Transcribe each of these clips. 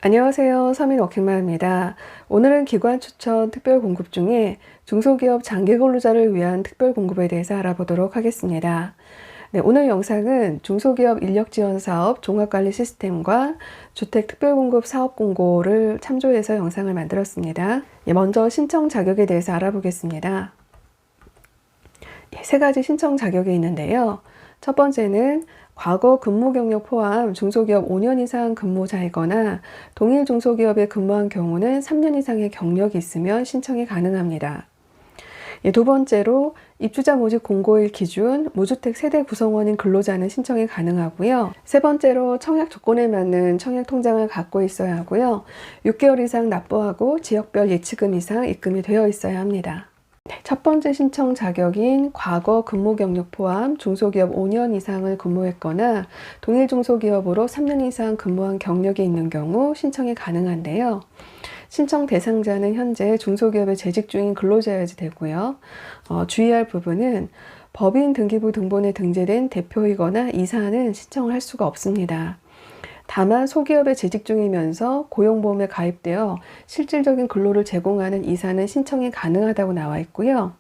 안녕하세요. 서민워킹맘입니다. 오늘은 기관 추천 특별 공급 중에 중소기업 장기 근로자를 위한 특별 공급에 대해서 알아보도록 하겠습니다. 네, 오늘 영상은 중소기업 인력지원사업 종합관리 시스템과 주택특별공급 사업공고를 참조해서 영상을 만들었습니다. 먼저 신청 자격에 대해서 알아보겠습니다. 세 가지 신청 자격이 있는데요. 첫 번째는 과거 근무 경력 포함 중소기업 5년 이상 근무자이거나 동일 중소기업에 근무한 경우는 3년 이상의 경력이 있으면 신청이 가능합니다. 두 번째로 입주자 모집 공고일 기준 무주택 세대 구성원인 근로자는 신청이 가능하고요. 세 번째로 청약 조건에 맞는 청약 통장을 갖고 있어야 하고요. 6개월 이상 납부하고 지역별 예치금 이상 입금이 되어 있어야 합니다. 첫 번째 신청 자격인 과거 근무 경력 포함 중소기업 5년 이상을 근무했거나 동일 중소기업으로 3년 이상 근무한 경력이 있는 경우 신청이 가능한데요. 신청 대상자는 현재 중소기업에 재직 중인 근로자여야 되고요. 주의할 부분은 법인 등기부 등본에 등재된 대표이거나 이사는 신청을 할 수가 없습니다. 다만 소기업에 재직 중이면서 고용보험에 가입되어 실질적인 근로를 제공하는 이사는 신청이 가능하다고 나와 있고요.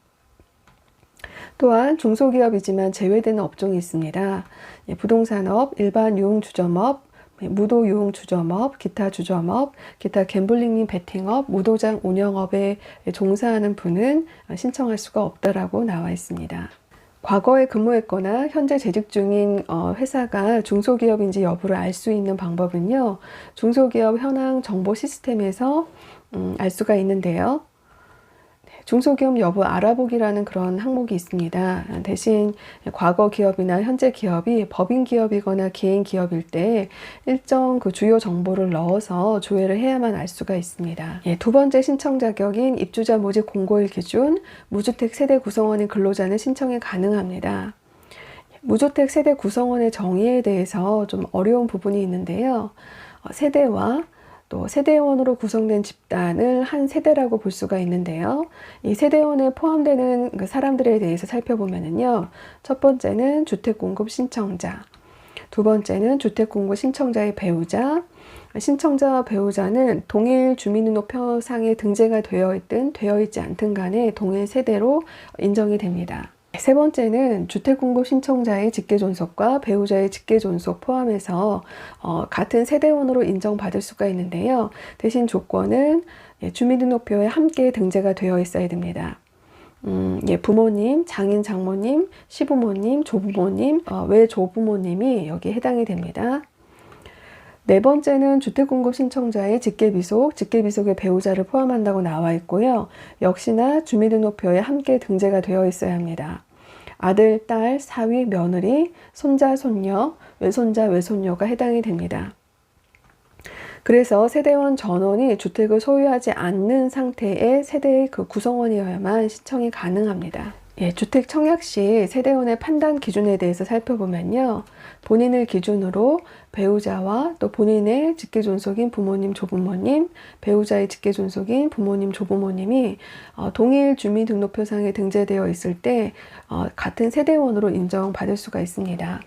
또한 중소기업이지만 제외되는 업종이 있습니다. 부동산업, 일반 유흥주점업, 무도유흥주점업, 기타 주점업, 기타 갬블링 및 베팅업, 무도장 운영업에 종사하는 분은 신청할 수가 없다라고 나와 있습니다. 과거에 근무했거나 현재 재직 중인 회사가 중소기업인지 여부를 알 수 있는 방법은요. 중소기업 현황 정보 시스템에서 알 수가 있는데요. 중소기업 여부 알아보기라는 그런 항목이 있습니다. 대신 과거 기업이나 현재 기업이 법인 기업이거나 개인 기업일 때 일정 그 주요 정보를 넣어서 조회를 해야만 알 수가 있습니다. 두 번째 신청 자격인 입주자 모집 공고일 기준 무주택 세대 구성원인 근로자는 신청이 가능합니다. 무주택 세대 구성원의 정의에 대해서 좀 어려운 부분이 있는데요. 세대와 또 세대원으로 구성된 집단을 한 세대라고 볼 수가 있는데요. 이 세대원에 포함되는 그 사람들에 대해서 살펴보면요. 첫 번째는 주택공급 신청자, 두 번째는 주택공급 신청자의 배우자, 신청자와 배우자는 동일 주민등록표상에 등재가 되어 있든 되어 있지 않든 간에 동일 세대로 인정이 됩니다. 세 번째는 주택공급 신청자의 직계존속과 배우자의 직계존속 포함해서 같은 세대원으로 인정받을 수가 있는데요. 대신 조건은 주민등록표에 함께 등재가 되어 있어야 됩니다. 부모님, 장인, 장모님, 시부모님, 조부모님, 외조부모님이 여기에 해당이 됩니다. 네 번째는 주택공급 신청자의 직계비속, 직계비속의 배우자를 포함한다고 나와 있고요. 역시나 주민등록표에 함께 등재가 되어 있어야 합니다. 아들, 딸, 사위, 며느리, 손자, 손녀, 외손자, 외손녀가 해당이 됩니다. 그래서 세대원 전원이 주택을 소유하지 않는 상태의 세대의 그 구성원이어야만 신청이 가능합니다. 주택 청약 시 세대원의 판단 기준에 대해서 살펴보면요. 본인을 기준으로 배우자와 또 본인의 직계존속인 부모님, 조부모님, 배우자의 직계존속인 부모님, 조부모님이 동일 주민등록표상에 등재되어 있을 때 같은 세대원으로 인정받을 수가 있습니다.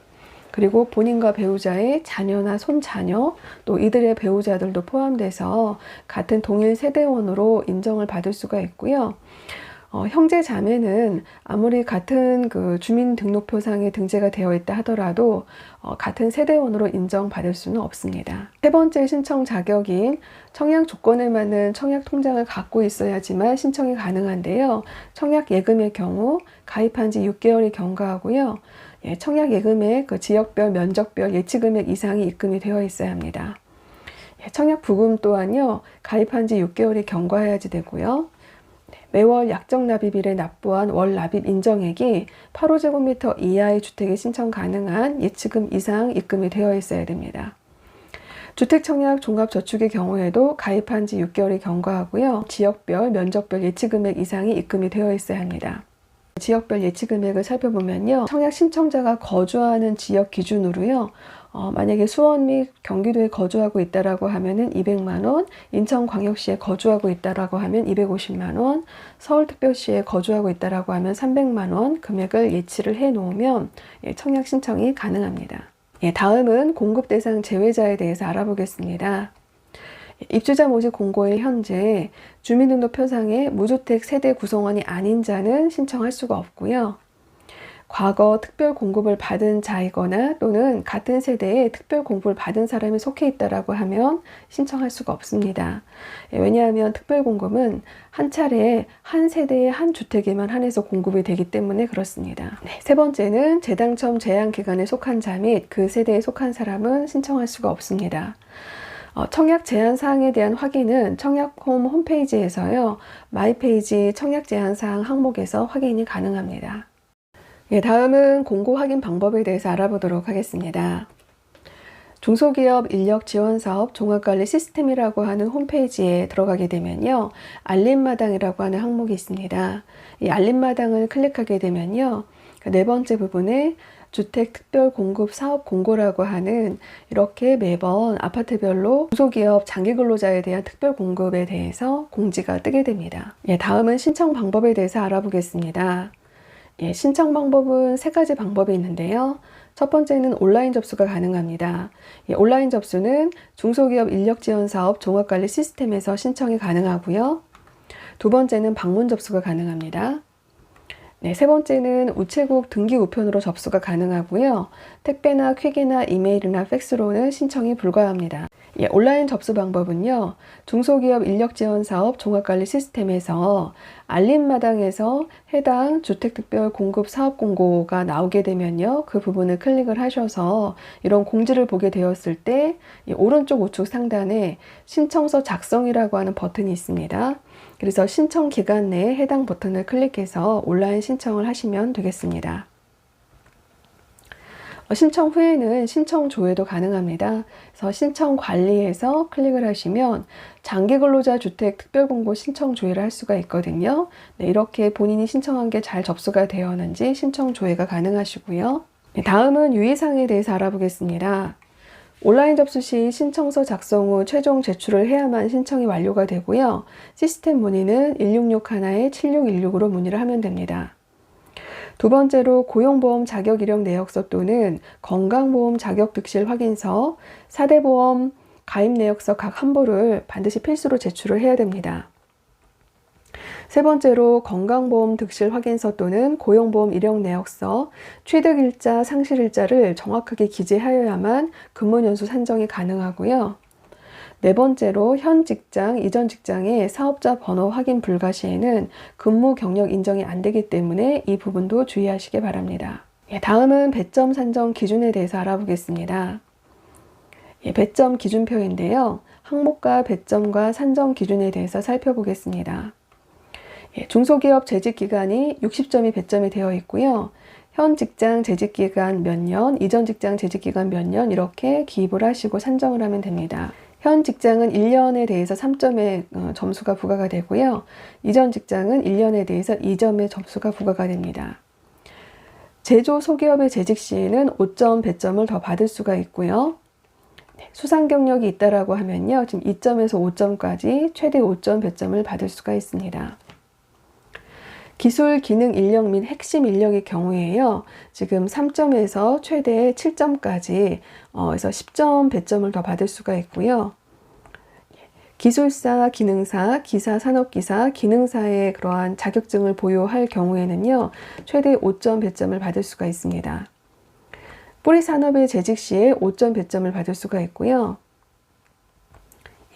그리고 본인과 배우자의 자녀나 손자녀, 또 이들의 배우자들도 포함돼서 같은 동일 세대원으로 인정을 받을 수가 있고요. 형제 자매는 아무리 같은 그 주민등록표상에 등재가 되어 있다 하더라도 같은 세대원으로 인정받을 수는 없습니다. 세 번째 신청 자격인 청약 조건에 맞는 청약 통장을 갖고 있어야지만 신청이 가능한데요. 청약 예금의 경우 가입한 지 6개월이 경과하고요. 청약 예금의 그 지역별, 면적별 예치금액 이상이 입금이 되어 있어야 합니다. 청약 부금 또한요. 가입한 지 6개월이 경과해야지 되고요. 매월 약정 납입일에 납부한 월 납입 인정액이 8호제곱미터 이하의 주택에 신청 가능한 예치금 이상 입금이 되어 있어야 됩니다. 주택청약 종합저축의 경우에도 가입한 지 6개월이 경과하고요. 지역별, 면적별 예치금액 이상이 입금이 되어 있어야 합니다. 지역별 예치금액을 살펴보면요. 청약 신청자가 거주하는 지역 기준으로요. 만약에 수원 및 경기도에 거주하고 있다라고 하면은 200만 원, 인천광역시에 거주하고 있다라고 하면 250만 원, 서울특별시에 거주하고 있다라고 하면 300만 원 금액을 예치를 해 놓으면 청약 신청이 가능합니다. 다음은 공급 대상 제외자에 대해서 알아보겠습니다. 입주자 모집 공고일 현재 주민등록표상에 무주택 세대 구성원이 아닌 자는 신청할 수가 없고요. 과거 특별 공급을 받은 자이거나 또는 같은 세대에 특별 공급을 받은 사람이 속해 있다라고 하면 신청할 수가 없습니다. 왜냐하면 특별 공급은 한 차례에 한 세대의 한 주택에만 한해서 공급이 되기 때문에 그렇습니다. 세 번째는 재당첨 제한 기간에 속한 자 및 그 세대에 속한 사람은 신청할 수가 없습니다. 청약 제한 사항에 대한 확인은 청약홈 홈페이지에서요, 마이페이지 청약 제한 사항 항목에서 확인이 가능합니다. 다음은 공고 확인 방법에 대해서 알아보도록 하겠습니다. 중소기업 인력 지원 사업 종합관리 시스템이라고 하는 홈페이지에 들어가게 되면요, 알림마당이라고 하는 항목이 있습니다. 이 알림마당을 클릭하게 되면요, 네 번째 부분에 주택 특별 공급 사업 공고라고 하는, 이렇게 매번 아파트별로 중소기업 장기 근로자에 대한 특별 공급에 대해서 공지가 뜨게 됩니다. 다음은 신청 방법에 대해서 알아보겠습니다. 신청 방법은 세 가지 방법이 있는데요. 첫 번째는 온라인 접수가 가능합니다. 온라인 접수는 중소기업 인력지원사업 종합관리 시스템에서 신청이 가능하고요. 두 번째는 방문 접수가 가능합니다. 세 번째는 우체국 등기 우편으로 접수가 가능하고요. 택배나 퀵이나 이메일이나 팩스로는 신청이 불가합니다. 온라인 접수 방법은요, 중소기업 인력지원사업 종합관리 시스템에서 알림마당에서 해당 주택특별 공급 사업 공고가 나오게 되면요, 그 부분을 클릭을 하셔서 이런 공지를 보게 되었을 때 오른쪽 우측 상단에 신청서 작성이라고 하는 버튼이 있습니다. 그래서 신청 기간 내에 해당 버튼을 클릭해서 온라인 신청을 하시면 되겠습니다. 신청 후에는 신청 조회도 가능합니다. 그래서 신청 관리에서 클릭을 하시면 장기 근로자 주택 특별공고 신청 조회를 할 수가 있거든요. 이렇게 본인이 신청한 게 잘 접수가 되었는지 신청 조회가 가능하시고요. 다음은 유의사항에 대해서 알아보겠습니다. 온라인 접수 시 신청서 작성 후 최종 제출을 해야만 신청이 완료가 되고요. 시스템 문의는 1661-7616으로 문의를 하면 됩니다. 두 번째로 고용보험 자격 이력 내역서 또는 건강보험 자격 득실 확인서, 4대 보험 가입 내역서 각 한 부를 반드시 필수로 제출을 해야 됩니다. 세 번째로 건강보험 득실 확인서 또는 고용보험 이력 내역서, 취득일자, 상실일자를 정확하게 기재하여야만 근무연수 산정이 가능하고요. 네 번째로 현 직장, 이전 직장의 사업자 번호 확인 불가 시에는 근무 경력 인정이 안 되기 때문에 이 부분도 주의하시기 바랍니다. 다음은 배점 산정 기준에 대해서 알아보겠습니다. 배점 기준표인데요. 항목과 배점과 산정 기준에 대해서 살펴보겠습니다. 중소기업 재직기간이 60점이 배점이 되어 있고요. 현 직장 재직기간 몇 년, 이전 직장 재직기간 몇 년 이렇게 기입을 하시고 산정을 하면 됩니다. 현 직장은 1년에 대해서 3점의 점수가 부과가 되고요. 이전 직장은 1년에 대해서 2점의 점수가 부과가 됩니다. 제조 소기업의 재직 시에는 5점 배점을 더 받을 수가 있고요. 수상 경력이 있다라고 하면요, 지금 2점에서 5점까지 최대 5점 배점을 받을 수가 있습니다. 기술, 기능 인력 및 핵심 인력의 경우에요, 지금 3점에서 최대 7점까지 그래서 10점 배점을 더 받을 수가 있고요. 기술사, 기능사, 기사, 산업기사, 기능사의 그러한 자격증을 보유할 경우에는요, 최대 5점 배점을 받을 수가 있습니다. 뿌리산업의 재직 시에 5점 배점을 받을 수가 있고요.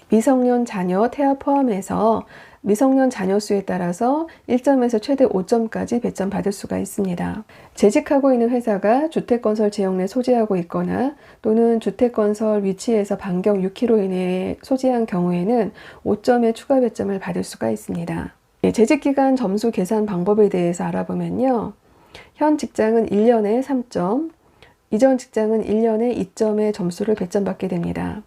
미성년 자녀 태아 포함해서 미성년 자녀 수에 따라서 1점에서 최대 5점까지 배점 받을 수가 있습니다. 재직하고 있는 회사가 주택건설 지역 내 소재하고 있거나 또는 주택건설 위치에서 반경 6km 이내에 소재한 경우에는 5점의 추가 배점을 받을 수가 있습니다. 재직기간 점수 계산 방법에 대해서 알아보면요, 현 직장은 1년에 3점, 이전 직장은 1년에 2점의 점수를 배점받게 됩니다.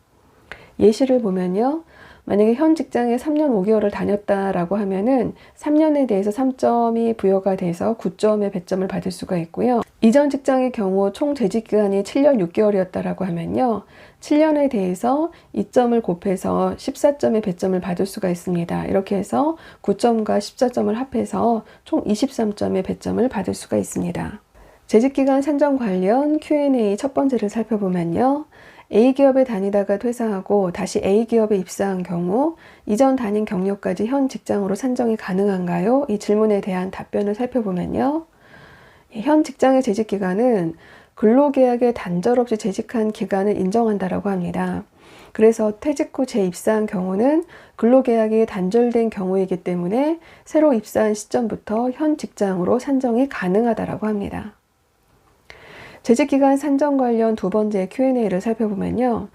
예시를 보면요, 만약에 현 직장에 3년 5개월을 다녔다라고 하면은 3년에 대해서 3점이 부여가 돼서 9점의 배점을 받을 수가 있고요. 이전 직장의 경우 총 재직 기간이 7년 6개월이었다라고 하면요, 7년에 대해서 2점을 곱해서 14점의 배점을 받을 수가 있습니다. 이렇게 해서 9점과 14점을 합해서 총 23점의 배점을 받을 수가 있습니다. 재직기간 산정 관련 Q&A 첫 번째를 살펴보면요, A기업에 다니다가 퇴사하고 다시 A기업에 입사한 경우 이전 다닌 경력까지 현 직장으로 산정이 가능한가요? 이 질문에 대한 답변을 살펴보면요. 현 직장의 재직 기간은 근로계약에 단절 없이 재직한 기간을 인정한다라고 합니다. 그래서 퇴직 후 재입사한 경우는 근로계약이 단절된 경우이기 때문에 새로 입사한 시점부터 현 직장으로 산정이 가능하다라고 합니다. 재직기간 산정 관련 두 번째 Q&A를 살펴보면요.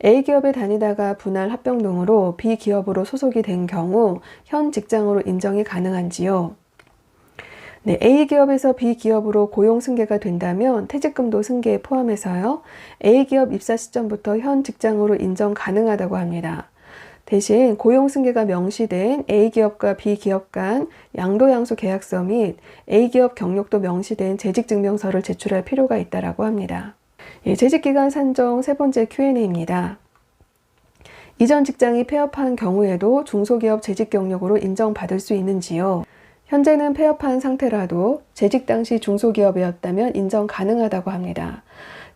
A기업에 다니다가 분할 합병 등으로 B기업으로 소속이 된 경우 현 직장으로 인정이 가능한지요? 네, A기업에서 B기업으로 고용 승계가 된다면 퇴직금도 승계에 포함해서요. A기업 입사 시점부터 현 직장으로 인정 가능하다고 합니다. 대신 고용 승계가 명시된 A기업과 B기업 간 양도양수 계약서 및 A기업 경력도 명시된 재직증명서를 제출할 필요가 있다고 합니다. 예, 재직기간 산정 세 번째 Q&A입니다. 이전 직장이 폐업한 경우에도 중소기업 재직 경력으로 인정받을 수 있는지요? 현재는 폐업한 상태라도 재직 당시 중소기업이었다면 인정 가능하다고 합니다.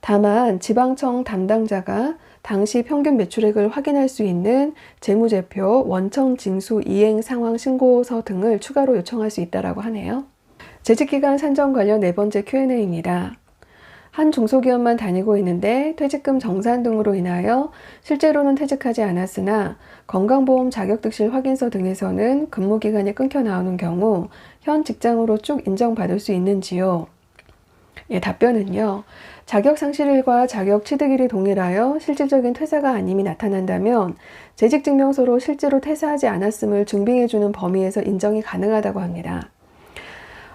다만 지방청 담당자가 당시 평균 매출액을 확인할 수 있는 재무제표, 원청 징수 이행 상황 신고서 등을 추가로 요청할 수 있다고 하네요. 재직기간 산정 관련 네 번째 Q&A입니다. 한 중소기업만 다니고 있는데 퇴직금 정산 등으로 인하여 실제로는 퇴직하지 않았으나 건강보험 자격득실 확인서 등에서는 근무기간이 끊겨 나오는 경우 현 직장으로 쭉 인정받을 수 있는지요? 예, 답변은요. 자격상실일과 자격취득일이 동일하여 실질적인 퇴사가 아님이 나타난다면 재직증명서로 실제로 퇴사하지 않았음을 증빙해주는 범위에서 인정이 가능하다고 합니다.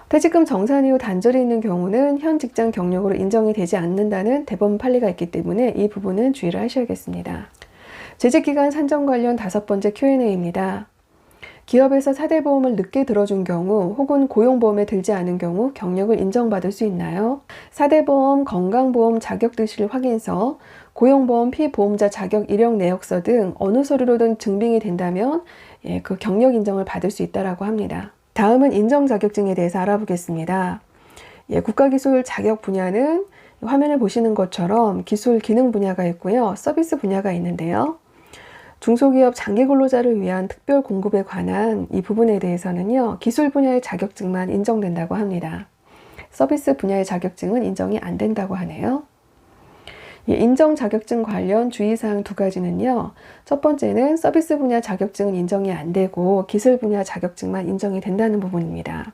퇴직금 정산 이후 단절이 있는 경우는 현 직장 경력으로 인정이 되지 않는다는 대법원 판례가 있기 때문에 이 부분은 주의를 하셔야겠습니다. 재직기간 산정 관련 다섯 번째 Q&A입니다. 기업에서 사대보험을 늦게 들어준 경우 혹은 고용보험에 들지 않은 경우 경력을 인정받을 수 있나요? 사대보험, 건강보험 자격득실 확인서, 고용보험 피보험자 자격 이력 내역서 등 어느 서류로든 증빙이 된다면 그 경력 인정을 받을 수 있다고 합니다. 다음은 인정 자격증에 대해서 알아보겠습니다. 국가기술 자격 분야는 화면에 보시는 것처럼 기술 기능 분야가 있고요. 서비스 분야가 있는데요. 중소기업 장기 근로자를 위한 특별 공급에 관한 이 부분에 대해서는요. 기술 분야의 자격증만 인정된다고 합니다. 서비스 분야의 자격증은 인정이 안 된다고 하네요. 인정 자격증 관련 주의사항 두 가지는요. 첫 번째는 서비스 분야 자격증은 인정이 안 되고 기술 분야 자격증만 인정이 된다는 부분입니다.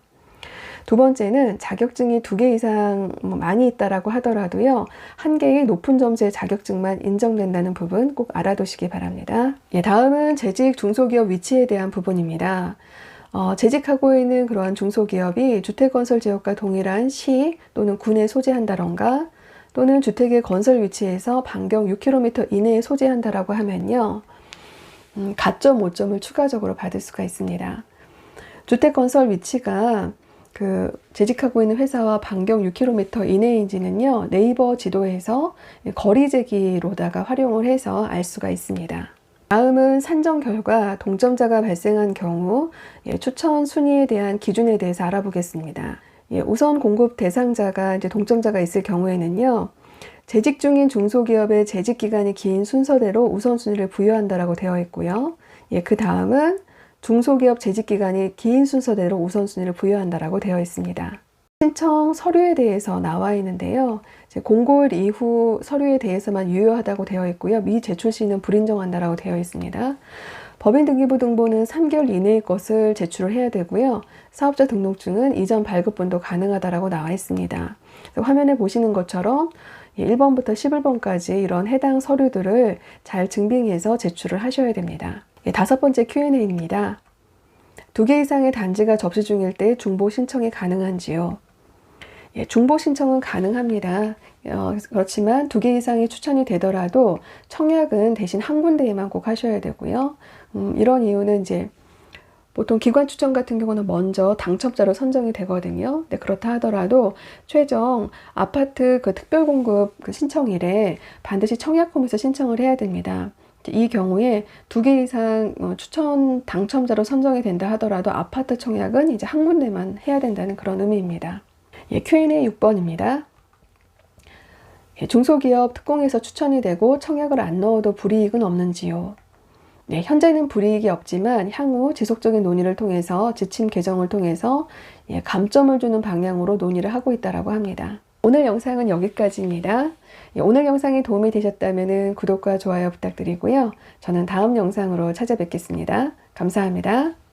두 번째는 자격증이 2개 이상 많이 있다라고 하더라도요. 1개의 높은 점수의 자격증만 인정된다는 부분 꼭 알아두시기 바랍니다. 다음은 재직 중소기업 위치에 대한 부분입니다. 재직하고 있는 그러한 중소기업이 주택건설 지역과 동일한 시 또는 군에 소재한다던가 또는 주택의 건설 위치에서 반경 6km 이내에 소재한다라고 하면요. 가점 5점을 추가적으로 받을 수가 있습니다. 주택건설 위치가 재직하고 있는 회사와 반경 6km 이내인지는요. 네이버 지도에서 거리재기로다가 활용을 해서 알 수가 있습니다. 다음은 산정 결과 동점자가 발생한 경우 추천 순위에 대한 기준에 대해서 알아보겠습니다. 우선 공급 대상자가 동점자가 있을 경우에는요. 재직 중인 중소기업의 재직 기간이 긴 순서대로 우선순위를 부여한다라고 되어 있고요. 그 다음은 중소기업 재직 기간이 긴 순서대로 우선순위를 부여한다라고 되어 있습니다. 신청 서류에 대해서 나와 있는데요. 공고일 이후 서류에 대해서만 유효하다고 되어 있고요. 미제출 시는 불인정한다라고 되어 있습니다. 법인등기부 등본은 3개월 이내의 것을 제출을 해야 되고요. 사업자 등록증은 이전 발급분도 가능하다라고 나와 있습니다. 화면에 보시는 것처럼 1번부터 11번까지 이런 해당 서류들을 잘 증빙해서 제출을 하셔야 됩니다. 다섯 번째 Q&A입니다. 2개 이상의 단지가 접수 중일 때 중보 신청이 가능한지요? 중보 신청은 가능합니다. 그렇지만 2개 이상이 추천이 되더라도 청약은 대신 한 군데에만 꼭 하셔야 되고요. 이런 이유는 보통 기관 추천 같은 경우는 먼저 당첨자로 선정이 되거든요. 그렇다 하더라도 최종 아파트 특별 공급 신청일에 반드시 청약홈에서 신청을 해야 됩니다. 이 경우에 2개 이상 추천 당첨자로 선정이 된다 하더라도 아파트 청약은 이제 한 군데만 해야 된다는 그런 의미입니다. Q&A 6번입니다. 중소기업 특공에서 추천이 되고 청약을 안 넣어도 불이익은 없는지요? 네, 현재는 불이익이 없지만 향후 지속적인 논의를 통해서 지침 개정을 통해서 감점을 주는 방향으로 논의를 하고 있다고 합니다. 오늘 영상은 여기까지입니다. 오늘 영상이 도움이 되셨다면 구독과 좋아요 부탁드리고요. 저는 다음 영상으로 찾아뵙겠습니다. 감사합니다.